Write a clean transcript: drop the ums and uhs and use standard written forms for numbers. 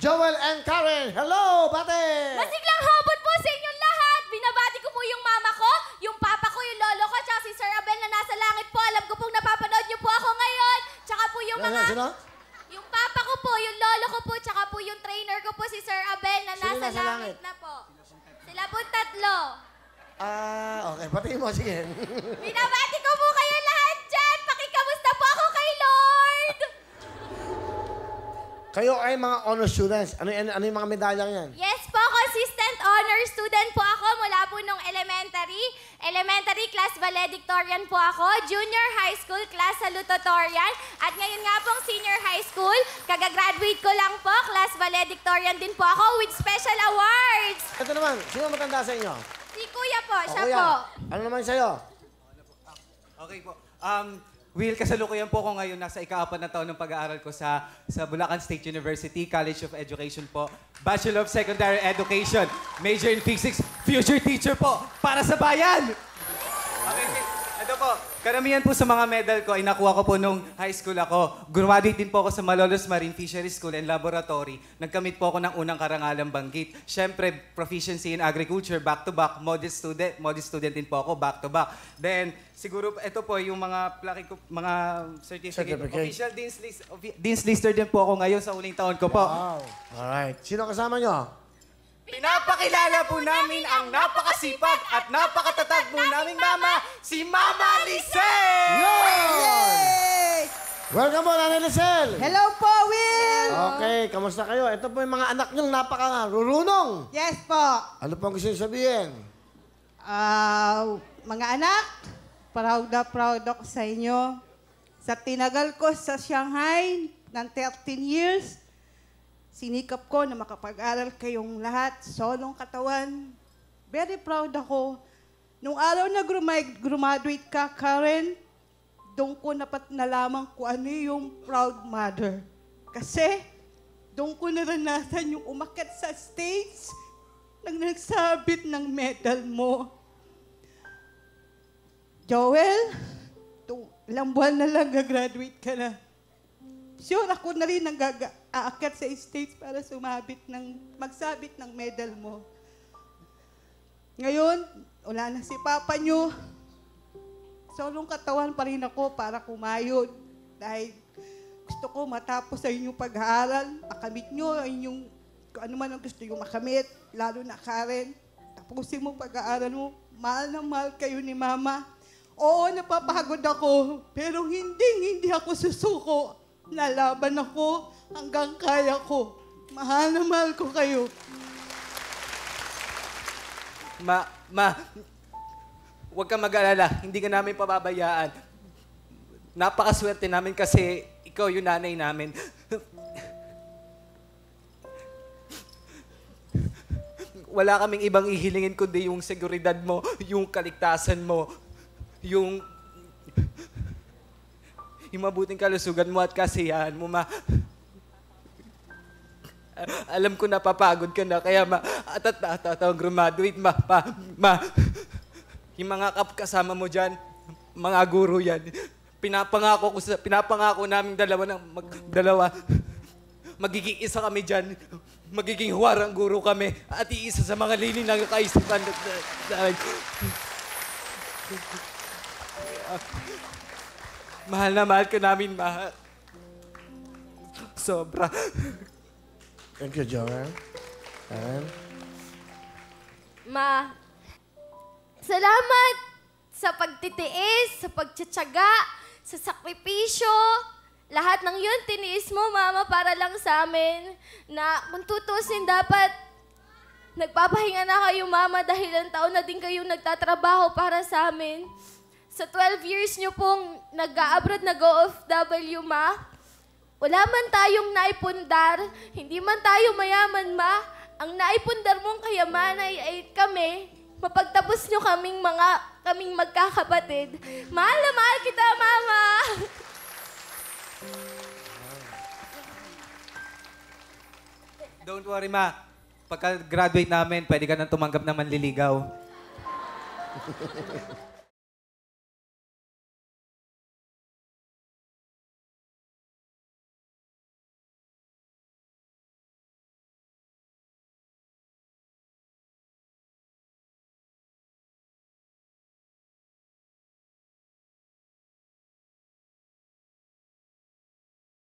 Joel and Karen. Hello, bate! Masiglang hapon po sa inyong lahat. Binabati ko po yung mama ko, yung papa ko, yung lolo ko, tsaka si Sir Abel na nasa langit po. Alam ko pong napapanood niyo po ako ngayon. Tsaka po yung mga... Sino? Yung papa ko po, yung lolo ko po, tsaka po yung trainer ko po, si Sir Abel na Sino nasa nasa langit langit? na po. Sila po tatlo. Okay. Patingin mo, sige. Binabati ko po kayo lahat dyan. Pakikamusta po ako kay Lord. Kayo ay mga honor students. Ano yung mga medalyang yan? Yes po, consistent honor student po ako mula po nung elementary. Elementary class valedictorian po ako. Junior high school class salutatorian. At ngayon nga pong senior high school, kagagraduate ko lang po, class valedictorian din po ako with special awards. Ito naman, sino matanda sa inyo? Si Kuya po, siya Kuya, po. ano naman sa'yo? Okay po. Will, kasalukuyan po ako ngayon. Nasa ika-4 na taon ng pag-aaral ko sa Bulacan State University, College of Education po. Bachelor of Secondary Education. Major in Physics. Future teacher po. Para sa bayan! Okay, ito po. Karamihan po sa mga medal ko ay nakuha ko po nung high school ako. Graduate din po ako sa Malolos Marine Fishery School and Laboratory. Nagkamit po ako ng unang karangalang banggit. Siyempre, proficiency in agriculture, back-to-back. Model student din po ako, back-to-back. Then, siguro, ito po yung mga mga certificate. Official Dean's Lister din po ako ngayon sa uling taon ko po. Wow. Alright. Sino kasama nyo? Pinapakilala po namin ang napakasipag at napakatatag po naming mama, si Mama Lisel! Yun! Welcome po, Nanay Lisel! Hello po, Will! Okay, kamusta kayo? Ito po yung mga anak niyong napaka-rurunong. Yes po. Ano pong gusto niyo sabihin? Mga anak, proud na proud ako sa inyo. Sa tinagal ko sa Shanghai ng 13 years, sinikap ko na makapag-aral kayong lahat, solong katawan. Very proud ako. Nung araw na graduate ka, Karen, doon ko nalaman kung ano yung proud mother. Kasi doon ko naranasan yung umakyat sa stage nang nagsabit ng medal mo. Joel, ilang buwan na lang gagraduate ka na. Sure, ako na rin aakyat sa stage para magsabit ng medal mo. Ngayon, wala na si Papa nyo. Solong katawan pa rin ako para kumayod. Dahil gusto ko matapos sa inyong pag-aaral, makamit nyo inyong, kung ano man ang gusto nyo makamit, lalo na Karen. Tapusin mo pag-aaral mo. Mahal na mahal kayo ni Mama. Oo, napapagod ako, pero hindi ako susuko. Lalaban ako hanggang kaya ko. Mahal na mahal ko kayo. Huwag kang mag-alala. Hindi ka namin pababayaan. Napakaswerte namin kasi ikaw yung nanay namin. Wala kaming ibang ihilingin kundi yung seguridad mo, yung kaligtasan mo, yung mabuting kalusugan mo at kasiyahan mo, Ma. Alam ko napapagod ka na, kaya graduate, Ma. Yung mga kasama mo dyan, mga guro yan. Pinapangako namin dalawa, magiging isa kami dyan. Magiging huwarang guro kami at iisa sa mga lining ng kaisipan namin. Mahal na mahal ka namin, Ma. Sobra. Thank you, Joel. And? Ma, salamat sa pagtitiis, sa pagtsatsaga, sa sakripisyo. Lahat ng yun, tiniis mo, Mama, para lang sa amin. Na kung tutusin, dapat nagpapahinga na kayo, Mama, dahil ilang taon na din kayong nagtatrabaho para sa amin. Sa 12 years nyo pong nag-a-abroad, nag-OFW, Ma, wala man tayong naipundar, hindi man tayo mayaman, Ma. Ang naipundar mong kayamanan ay kami, mapagtapos nyo kaming magkakapatid. Mahal na mahal kita, Mama! Don't worry, Ma. Pagka-graduate namin, pwede ka nang tumanggap ng manliligaw.